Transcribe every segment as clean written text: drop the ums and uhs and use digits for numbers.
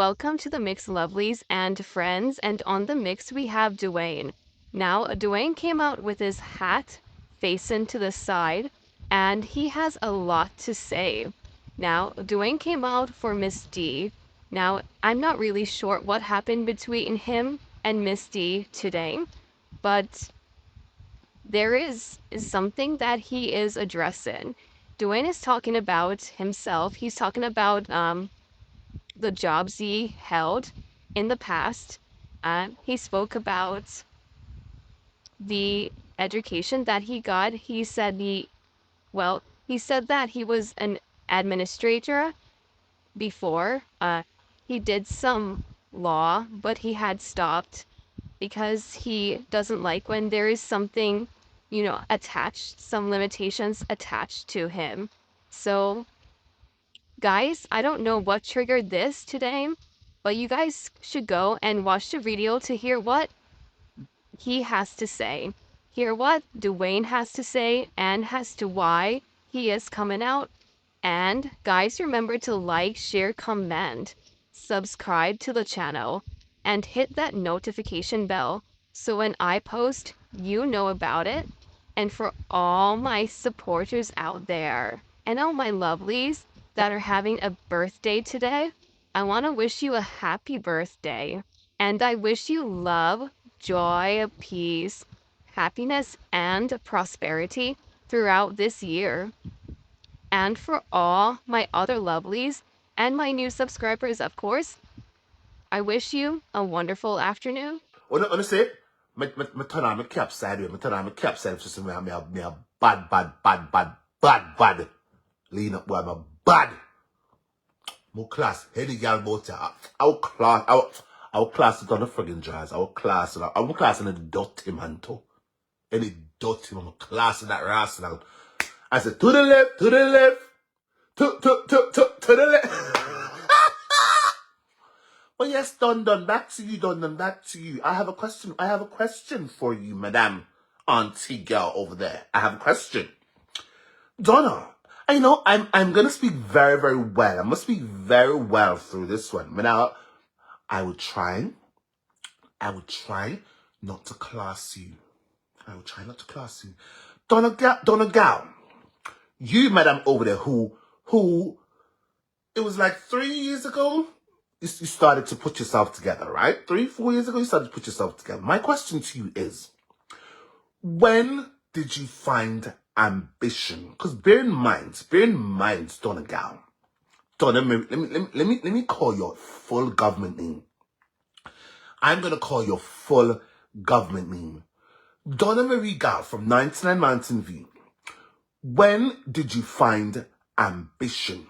welcome to the Mix Lovelies and friends. And on the mix, we have Dwayne. Now, Dwayne came out with his hat facing to the side, and he has a lot to say. Now, Dwayne came out for Miss D. Now, I'm not really sure what happened between him and Miss D today, but there is something that he is addressing. Dwayne is talking about himself. He's talking about the jobs he held in the past. He spoke about the education that he got. He said that he was an administrator before. He did some law, but he had stopped because he doesn't like when there is something, attached, some limitations attached to him. So guys, I don't know what triggered this today, but you guys should go and watch the video to hear what he has to say. Hear what Dwayne has to say and as to why he is coming out. And guys, remember to like, share, comment, subscribe to the channel, and hit that notification bell so when I post, you know about it. And for all my supporters out there and all my lovelies that are having a birthday today, I want to wish you a happy birthday. And I wish you love, joy, peace, happiness, and prosperity throughout this year. And for all my other lovelies and my new subscribers, of course, I wish you a wonderful afternoon. Honestly, me turn on my cap sideways. Me turn on my cap sideways. So me a bad. Lean up, boy, I'm a bad. More class. Heady gal bout ya. Our class it on the friggin' jazz. Our class in the dirty man too. Any dirty man, class in that rascal. I said to the left, to the left, to the left. But yes, done, back to you. I have a question for you, madam, auntie girl over there. I have a question. Donna, I know I'm gonna speak very, very well. I must speak very well through this one. But now, I would try not to class you. Donna gal, you, madam, over there, who, it was like 3 years ago, you started to put yourself together, right? 3-4 years ago, you started to put yourself together. My question to you is, when did you find ambition? Because bear in mind, Donna gal. Donna, let me call your full government name. I'm gonna call your full government name. Donna Marie Gal from 99 Mountain View. When did you find ambition?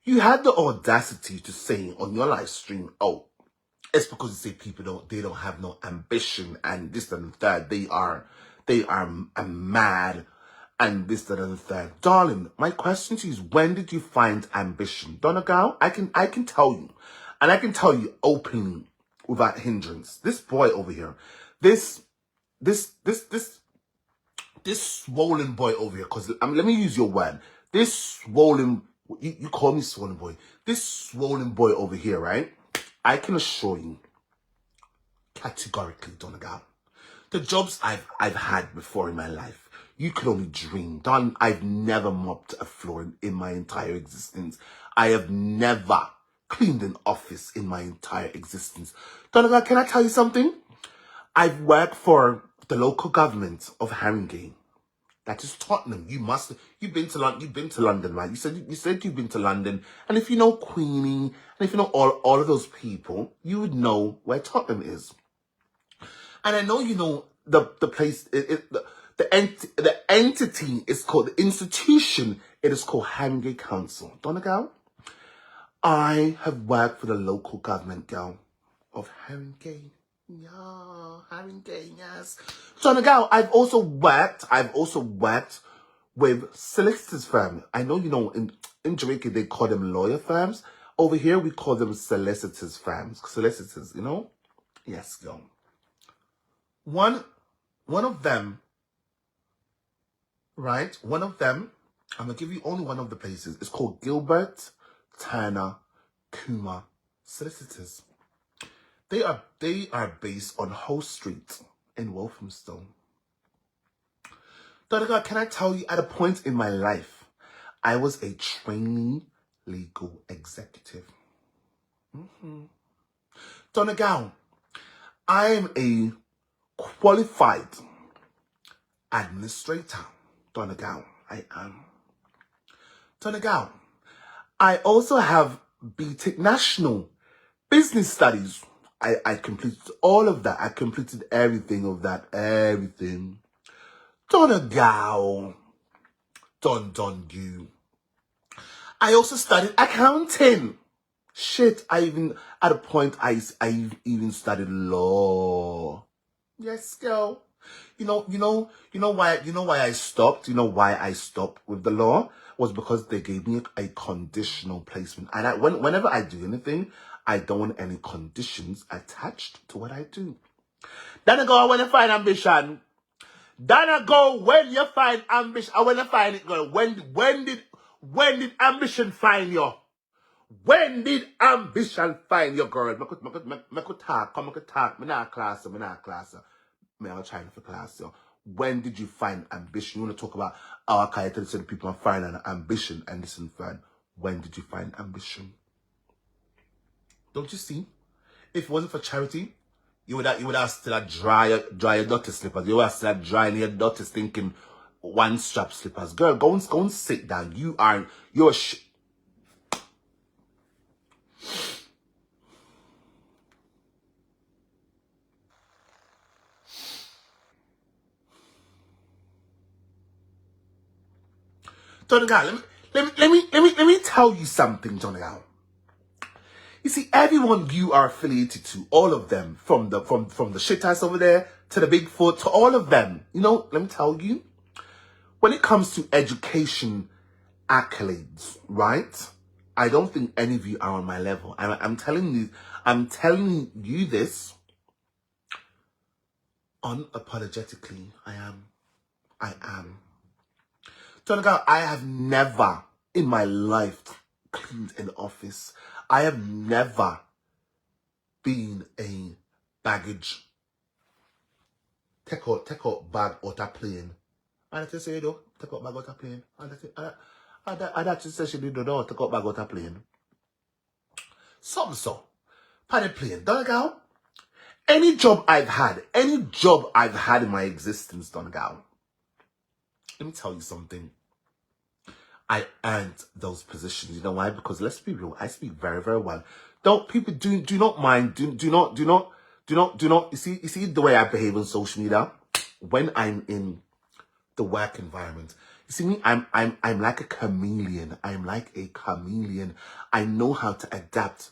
You had the audacity to say on your live stream, oh, it's because you say people don't have no ambition and this and that. They are mad and this and the third. Darling, my question to you is, when did you find ambition? Donegal, I can tell you, and I can tell you openly without hindrance. This boy over here, this swollen boy over here, because let me use your word. This swollen, you call me swollen boy. This swollen boy over here, right? I can assure you, categorically, Donegal, the jobs I've had before in my life, you could only dream. Don, I've never mopped a floor in my entire existence. I have never cleaned an office in my entire existence. Donegal, can I tell you something? I've worked for the local government of Haringey. That is Tottenham. You've been to London, right? You said you've been to London. And if you know Queenie, and if you know all of those people, you would know where Tottenham is. And I know you know the place, the entity is called, the institution, it is called Haringey Council. Donegal, I have worked for the local government, girl, of Haringey. Yeah, Haringey, yes. Donegal, I've also worked with solicitors firm. I know you know in Jamaica they call them lawyer firms. Over here we call them solicitors firms. Solicitors, you know? Yes, girl. One of them, right? One of them, I'm gonna give you only one of the places. It's called Gilbert Turner Kuma solicitors. They are based on Hull Street in Walthamstow. Daughter God, can I tell you, at a point in my life, I was a trainee legal executive. Donegal, I am a qualified administrator. Donegal, I am. Donegal, I also have BTEC National Business Studies. I completed all of that. I completed everything of that. Everything. Donegal. Don you. I also studied accounting. Shit, at a point, I even studied law. Yes, girl. You know why I stopped? You know why I stopped with the law? Was because they gave me a conditional placement. And whenever I do anything, I don't want any conditions attached to what I do. Then I go, when you find ambition. Then I go, when you find ambition. I want to find it, girl. When did ambition find you? When did ambition find your girl? I could talk. Come, I could talk. Me not class. Me I'm trying for class. So when did you find ambition? You want to talk about our character to the people I'm finding an ambition and listen, friend. When did you find ambition? Don't you see? If it wasn't for charity, you would have still dry your dirty slippers. You would have still drying your dirty stinking one strap slippers. Girl, go and sit down. You're Donegal, let me tell you something, Donegal. You see, everyone you are affiliated to, all of them, from the shit ass over there to the Bigfoot, to all of them. You know, let me tell you, when it comes to education accolades, right? I don't think any of you are on my level. I'm telling you this unapologetically. I am. Donegal, I have never in my life cleaned an office. I have never been a baggage. Take out bag out of plane. And I just say, though, take out bag out of plane. And that just say she did no, take out bag out of plane. So, pan the plane. Donegal, any job I've had in my existence, Donegal, let me tell you something. I earned those positions. You know why? Because let's be real, I speak very, very well. Don't people do not mind, do not you see the way I behave on social media when I'm in the work environment. You see me, I'm like a chameleon. I'm like a chameleon. I know how to adapt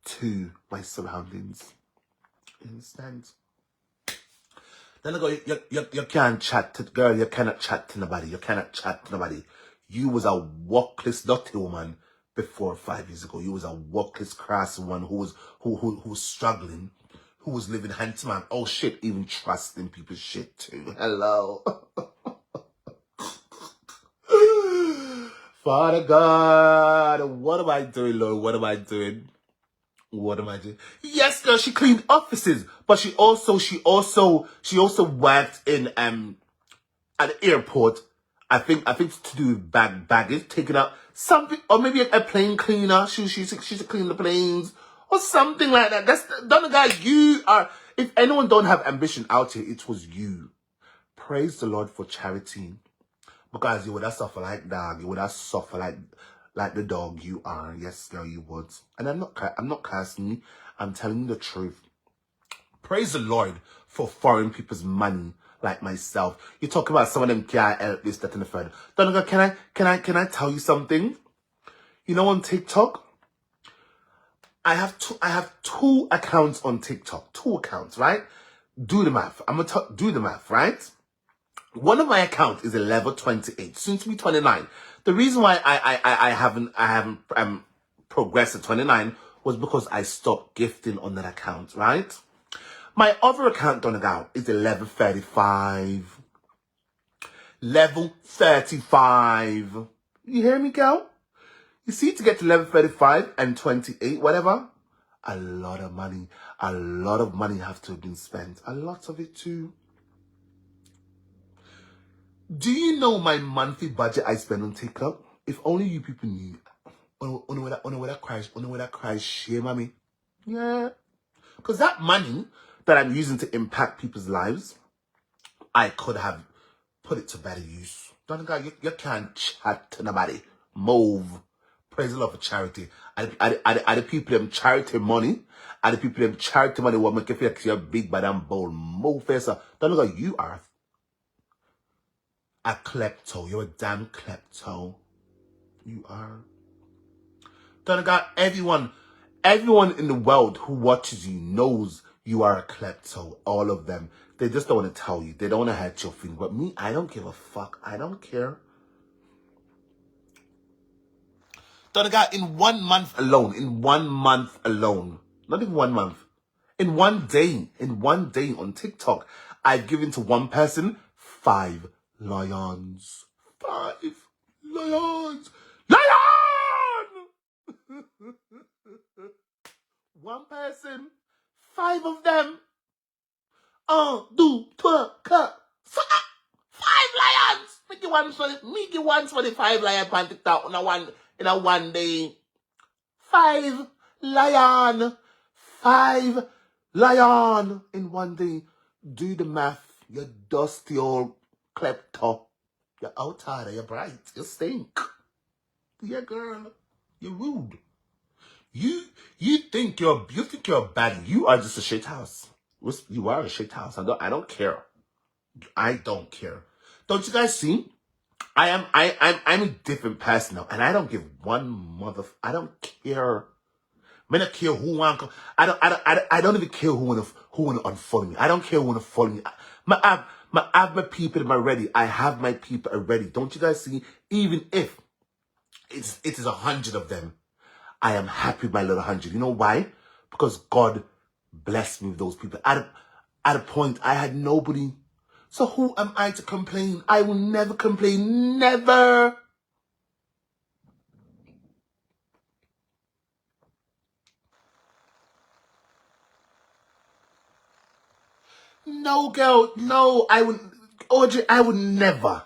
to my surroundings. You understand? Then I go, you can't chat to girl, you cannot chat to nobody. You cannot chat to nobody. You was a workless dirty woman before 5 years ago. You was a workless crass one who was struggling, who was living hand to mouth. Oh shit, even trusting people's shit too. Hello. Father God, what am I doing, Lord? What am I doing? What am I doing? Yes, girl, she cleaned offices, but she also worked in at the airport. I think to do with baggage, taking out something, or maybe a plane cleaner. She used to clean the planes or something like that. That's the guy. You are. If anyone don't have ambition out here, it was you. Praise the Lord for charity, because you would have suffer like dog. You would have suffer like the dog you are. Yes, girl, you would. And I'm not cursing you. I'm telling you the truth. Praise the Lord for foreign people's money like myself. You talk about some of them can't help this, that, and the third. Donegal, can I tell you something? You know, on TikTok, I have two accounts on TikTok. 2 accounts, right? Do the math. I'm gonna do the math, right? One of my accounts is a level 28, soon to be 29. The reason why I haven't progressed to 29 was because I stopped gifting on that account, right? My other account, Donegal, is a level 35. Level 35. You hear me, girl? You see, to get to level 35 and 28, whatever, A lot of money. A lot of money have to have been spent. A lot of it too. Do you know my monthly budget I spend on TikTok? If only you people knew. Where that cries shame on me. Yeah. Because that money that I'm using to impact people's lives, I could have put it to better use. Don't God, you can't chat to nobody. Move. Praise the Lord for charity. Are the people them charity money? Are the people them charity money what make you feel like you're big by them bold? Move face up. Don't God, you are a klepto. You're a damn klepto. You are. Don't God, everyone in the world who watches you knows you are a klepto. All of them. They just don't want to tell you. They don't want to hurt your feelings. But me, I don't give a fuck. I don't care. Don't God, in 1 month alone, not even 1 month, in one day on TikTok, I've given to one person 5 lions. 5 lions. Lion! One person, 5 of them. 1, 2, 3, 4, 5 lions. Make you once for the 5 lions on TikTok in a one day. 5 lion. 5 lion in one day. Do the math. You dusty old klepto. You're out there. You're bright. You stink. Yeah, girl. You're rude. You think you're bad. You are just a shit house. You are a shit house. I don't care. I don't care. Don't you guys see? I'm a different person now, and I don't give one I don't care. I don't care who want. I don't even care who wanna unfollow me. I don't care who wanna follow me. I have my people already. I have my people already. Don't you guys see? Even if it is 100 of them, I am happy with my little 100. You know why? Because God blessed me with those people. At a point, I had nobody. So who am I to complain? I will never complain. Never. No, girl. No, I would. Audrey, I would never.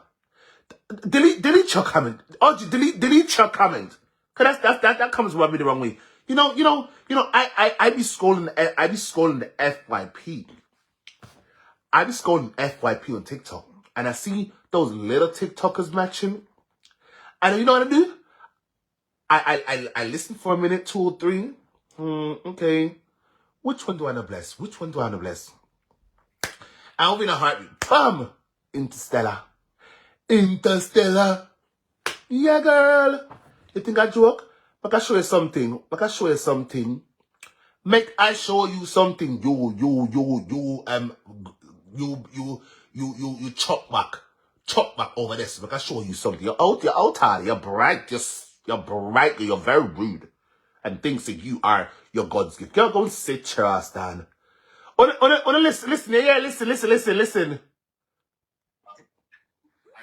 Delete your comment. Audrey, delete your comment. Cause that comes rubbing me the wrong way. I be scrolling the FYP. I be scrolling FYP on TikTok, and I see those little TikTokers matching. And you know what I do? I listen for a minute, 2 or 3. Okay. Which one do I know bless? Which one do I know bless? I'll be in a heartbeat. Bam! Interstellar. Yeah, girl. You think I joke? Make I show you something. Make I show you something. You chop back over this. Make I show you something. You're out there. You're bright. You're bright. You're very rude. And thinks that you are your God's gift. Girl, go and sit your ass down. Listen. Yeah, listen. I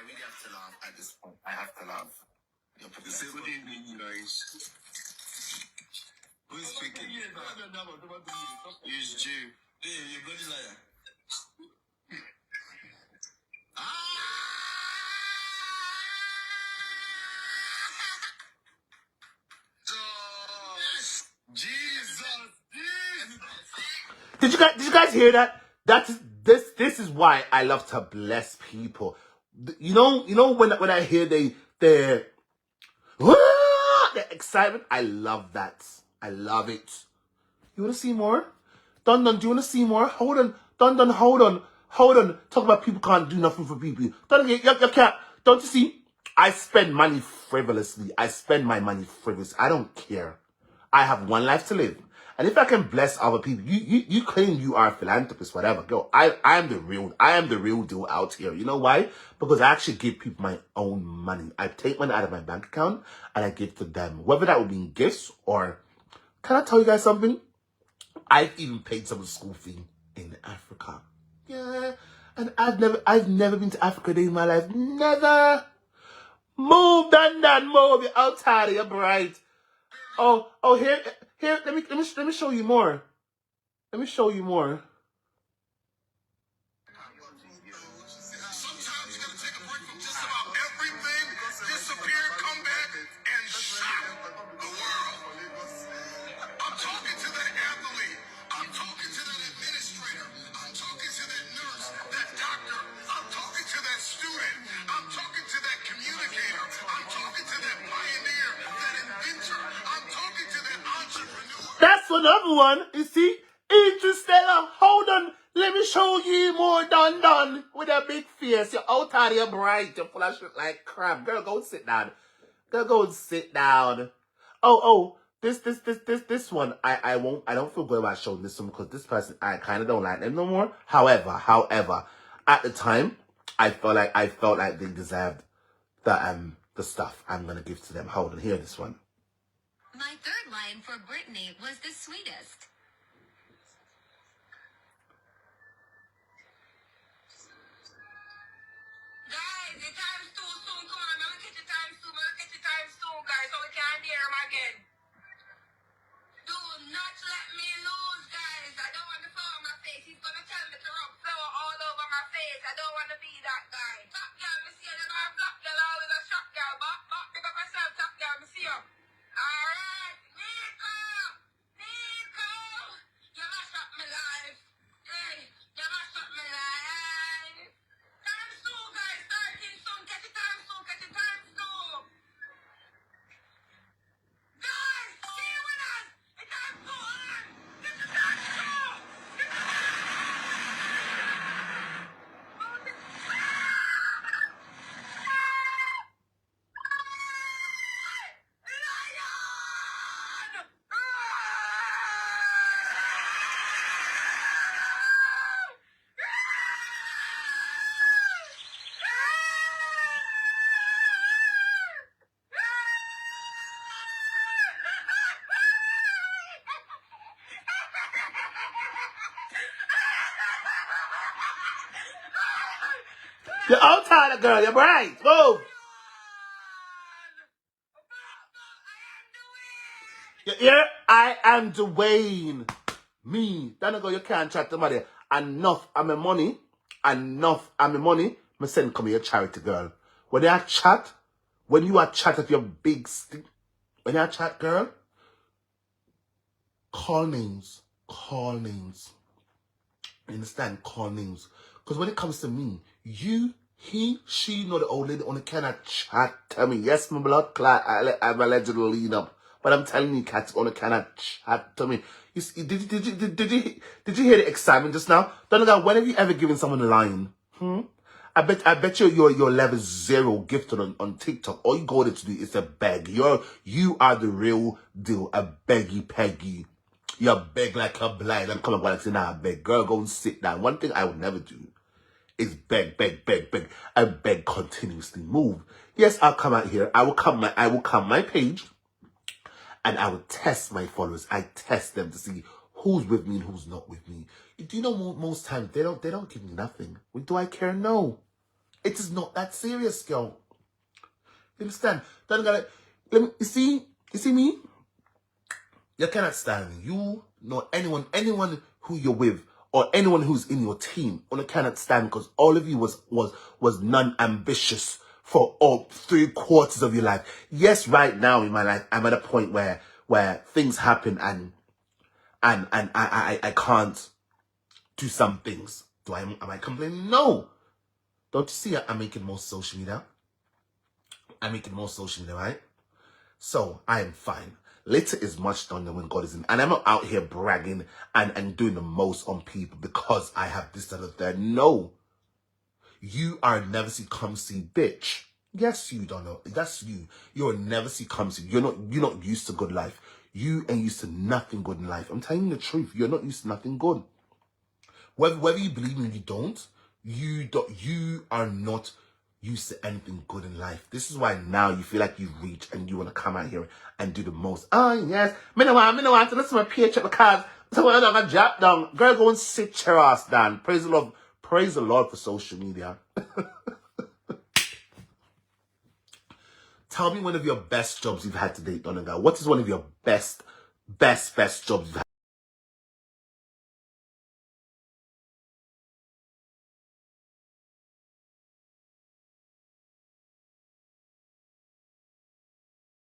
really have to laugh at this point. I have to laugh. Good evening, guys. Who's speaking? It's Jew. Hey, you bloody liar. Jesus. Did you guys hear that? This is why I love to bless people. You know when I hear their excitement, I love that. I love it. You wanna see more? Dun, do you wanna see more? Hold on. Dun, hold on. Talk about people can't do nothing for people. Dun, you can't. Don't you see? I spend money frivolously. I spend my money frivolously. I don't care. I have one life to live. And if I can bless other people, you claim you are a philanthropist, whatever. Girl, I am the real deal out here. You know why? Because I actually give people my own money. I take money out of my bank account and I give to them. Whether that would be in gifts or, can I tell you guys something? I've even paid some school fee in Africa. Yeah. And I've never been to Africa a day in my life. Never. Move, done, move. You're outside, you're bright. Oh, here. Let me show you more. Let me show you more. Sometimes you gotta take a break from just about everything, disappear, come back, and shock the world. I'm talking to that athlete. I'm talking to that administrator. I'm talking to that nurse, that doctor. I'm talking to that student. I'm talking to that communicator. I'm talking to that pioneer, that inventor. I'm talking to that entrepreneur. That's another one. You see? Interstellar. Hold on. Let me show you more done with a big face. You're out of your bright. You're full of shit like crap. Girl, go sit down. Girl, go and sit down. Oh, this one. I don't feel good about showing this one because this person, I kind of don't like them no more. However, at the time, I felt like they deserved the stuff I'm gonna give to them. Hold on, hear this one. My third line for Brittany was the sweetest. Guys, the time's too soon. Come on, I'm gonna catch the time soon. I'm gonna catch the time soon, guys, so we can't hear him again. Do not let me lose, guys. I don't want to fall on my face. He's gonna tell me to rub flour all over my face. I don't want to be that guy. Top girl, me see you never a flop girl, always a shot girl. But pick up yourself, top girl, me see you. Alright, Nico, you messed up my life. Hey, you messed up my life. Time soon, guys. 13 soon. Catch the time soon. Catch the time soon. Guys, stay with us. The time's so on. This is our show. This is Lion! You're all tired, girl. You're bright. Move. You hear? I am Dwayne. Me. That go you can't chat to somebody. Enough of my money. Enough of my money. Me send come here charity girl. When you chat, when you are chat at your big stick, when you chat, girl, call names. Call names. Understand? Call names. Because when it comes to me, you, he, she, know the old lady only cannot chat to me. Yes, my blood clot, I'm allegedly lean up. But I'm telling you, cats only cannot chat to me. You see, did you hear the excitement just now? Don't know, when have you ever given someone a line? I bet your level 0 gifted on TikTok. All you go there to do is to beg. You are the real deal. A beggy peggy. You beg like a blind. I'm coming back and say, nah, beg. Girl, go and sit down. One thing I would never do is beg. I beg continuously. Move. Yes, I'll come out here. I will come my page and I will test my followers. I test them to see who's with me and who's not with me. Do you know most times they don't give me nothing. Do I care? No. It is not that serious, girl. You understand? Don't gotta let me you see me? You cannot stand me. You know anyone who you're with or anyone who's in your team, you cannot stand because all of you was non-ambitious for all 3/4 of your life. Yes, right now in my life, I'm at a point where things happen and I can't do some things. Am I complaining? No. Don't you see I'm making more social media? I'm making more social media, right? So I am fine. Later is much done than when God is in. And I'm not out here bragging and doing the most on people because I have this, that, or that. No. You are a never see, come see bitch. Yes, you don't know. That's you. You're a never see, come see. You're not used to good life. You ain't used to nothing good in life. I'm telling you the truth. You're not used to nothing good. Whether you believe me or you you are not used to anything good in life. This is why now you feel like you've reached and you want to come out here and do the most. Oh, yes. Me no want to listen to my paycheck because so I'm going to drop down. Girl, go and sit your ass down. Praise the Lord. Praise the Lord for social media. Tell me one of your best jobs you've had to date, Donegal. What is one of your best jobs you've had?